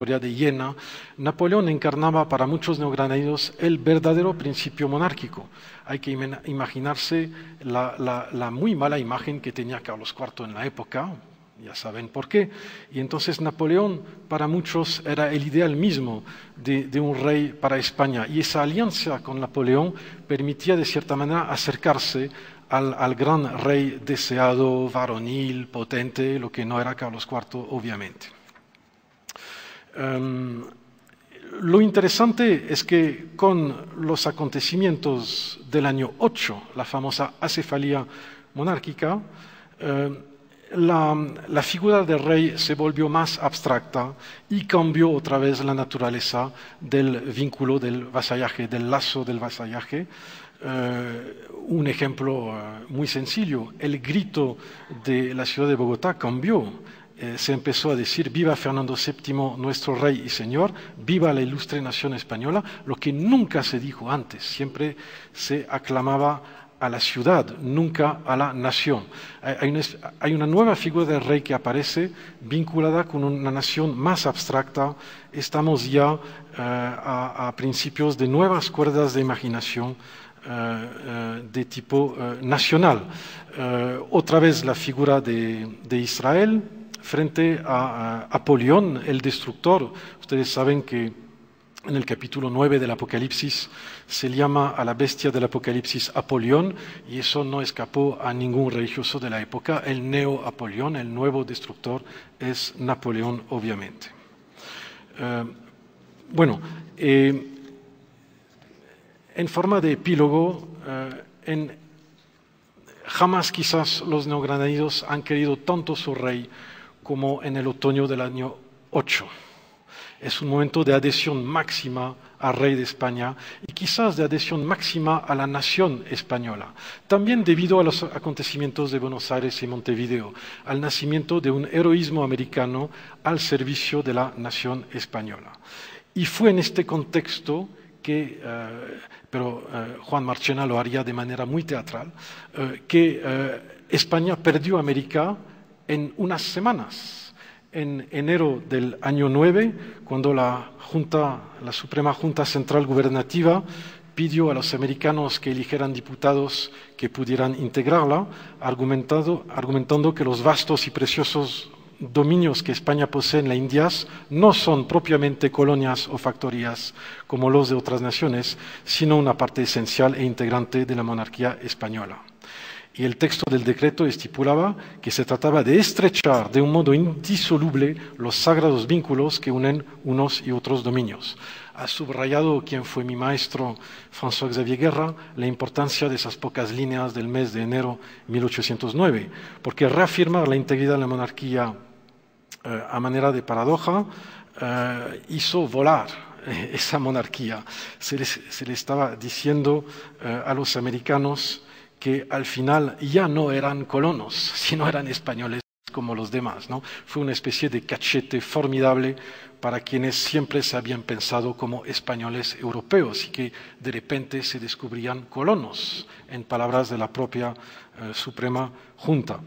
de Jena, Napoleón encarnaba para muchos neogranadinos el verdadero principio monárquico. Hay que imaginarse la muy mala imagen que tenía Carlos IV en la época, ya saben por qué. Y entonces Napoleón para muchos era el ideal mismo de un rey para España. Y esa alianza con Napoleón permitía de cierta manera acercarse al gran rey deseado, varonil, potente, lo que no era Carlos IV, obviamente. Lo interesante es que con los acontecimientos del año 8, la famosa acefalía monárquica, la figura del rey se volvió más abstracta y cambió otra vez la naturaleza del vínculo del vasallaje, del lazo del vasallaje. Un ejemplo muy sencillo, el grito de la ciudad de Bogotá cambió. Se empezó a decir viva Fernando VII, nuestro rey y señor, viva la ilustre nación española, lo que nunca se dijo antes, siempre se aclamaba a la ciudad, nunca a la nación. Hay una nueva figura del rey que aparece vinculada con una nación más abstracta. Estamos ya a principios de nuevas cuerdas de imaginación de tipo nacional. Otra vez la figura de Israel frente a Apolión, el destructor. Ustedes saben que en el capítulo 9 del Apocalipsis se llama a la bestia del Apocalipsis Apolión, y eso no escapó a ningún religioso de la época. El neo-Apolión, el nuevo destructor, es Napoleón, obviamente. En forma de epílogo, jamás quizás los neogranadinos han querido tanto su rey como en el otoño del año 8. Es un momento de adhesión máxima al rey de España y quizás de adhesión máxima a la nación española. También debido a los acontecimientos de Buenos Aires y Montevideo, al nacimiento de un heroísmo americano al servicio de la nación española. Y fue en este contexto que, pero Juan Marchena lo haría de manera muy teatral, que España perdió América en unas semanas. En enero del año 9, cuando la Suprema Junta Central Gubernativa pidió a los americanos que eligieran diputados que pudieran integrarla, argumentando que los vastos y preciosos dominios que España posee en las Indias no son propiamente colonias o factorías como los de otras naciones, sino una parte esencial e integrante de la monarquía española. Y el texto del decreto estipulaba que se trataba de estrechar de un modo indisoluble los sagrados vínculos que unen unos y otros dominios. Ha subrayado quien fue mi maestro, François Xavier Guerra, la importancia de esas pocas líneas del mes de enero de 1809, porque reafirmar la integridad de la monarquía a manera de paradoja hizo volar esa monarquía. Se le estaba diciendo a los americanos que al final ya no eran colonos, sino eran españoles como los demás, ¿no? Fue una especie de cachete formidable para quienes siempre se habían pensado como españoles europeos y que de repente se descubrían colonos, en palabras de la propia Suprema Junta.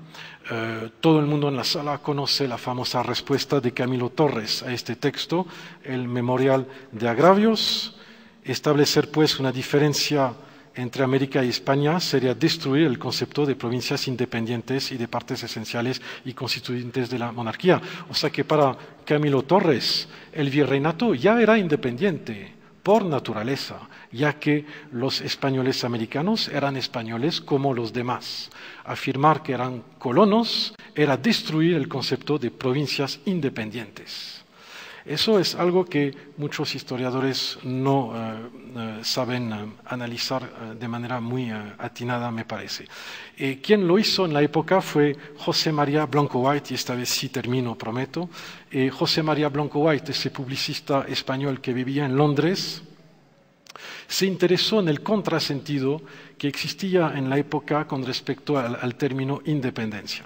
Todo el mundo en la sala conoce la famosa respuesta de Camilo Torres a este texto, el Memorial de Agravios. Establecer pues una diferencia entre América y España sería destruir el concepto de provincias independientes y de partes esenciales y constituyentes de la monarquía. O sea que para Camilo Torres el virreinato ya era independiente por naturaleza, ya que los españoles americanos eran españoles como los demás. Afirmar que eran colonos era destruir el concepto de provincias independientes. Eso es algo que muchos historiadores no saben analizar de manera muy atinada, me parece. Quien lo hizo en la época fue José María Blanco White, y esta vez sí termino, prometo. José María Blanco White, ese publicista español que vivía en Londres, Se interesó en el contrasentido que existía en la época con respecto al término independencia.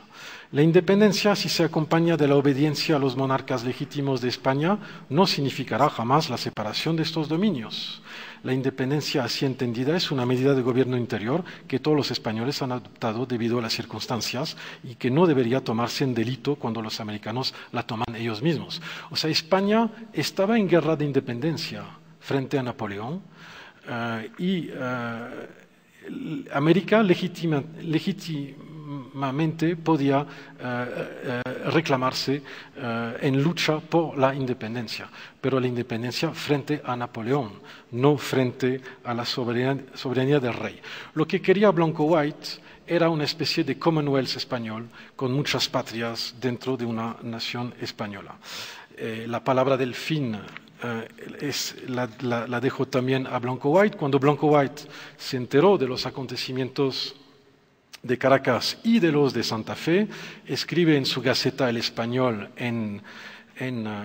La independencia, si se acompaña de la obediencia a los monarcas legítimos de España, no significará jamás la separación de estos dominios. La independencia así entendida es una medida de gobierno interior que todos los españoles han adoptado debido a las circunstancias y que no debería tomarse en delito cuando los americanos la toman ellos mismos. O sea, España estaba en guerra de independencia frente a Napoleón y América legítimamente podía reclamarse en lucha por la independencia, pero la independencia frente a Napoleón, no frente a la soberanía del rey. Lo que quería Blanco White era una especie de Commonwealth español con muchas patrias dentro de una nación española. La palabra del fin la dejo también a Blanco White. Cuando Blanco White se enteró de los acontecimientos de Caracas y de los de Santa Fe, escribe en su Gaceta El Español en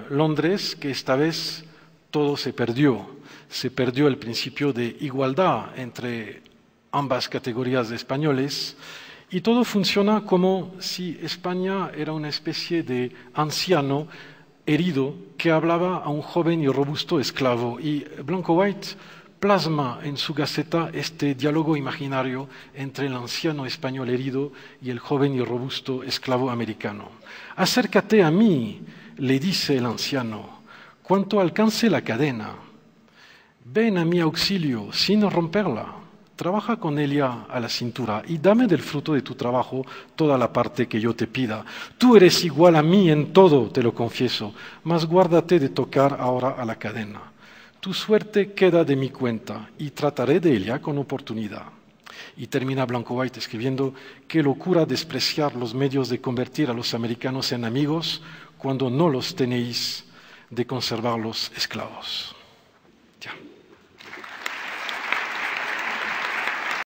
Londres que esta vez todo se perdió. Se perdió el principio de igualdad entre ambas categorías de españoles y todo funciona como si España era una especie de anciano herido que hablaba a un joven y robusto esclavo. Y Blanco White plasma en su Gaceta este diálogo imaginario entre el anciano español herido y el joven y robusto esclavo americano. Acércate a mí, le dice el anciano, cuanto alcance la cadena. Ven a mi auxilio sin romperla. Trabaja con ella a la cintura y dame del fruto de tu trabajo toda la parte que yo te pida. Tú eres igual a mí en todo, te lo confieso, mas guárdate de tocar ahora a la cadena. Tu suerte queda de mi cuenta y trataré de ella con oportunidad. Y termina Blanco White escribiendo: qué locura despreciar los medios de convertir a los americanos en amigos cuando no los tenéis de conservarlos esclavos. Ya.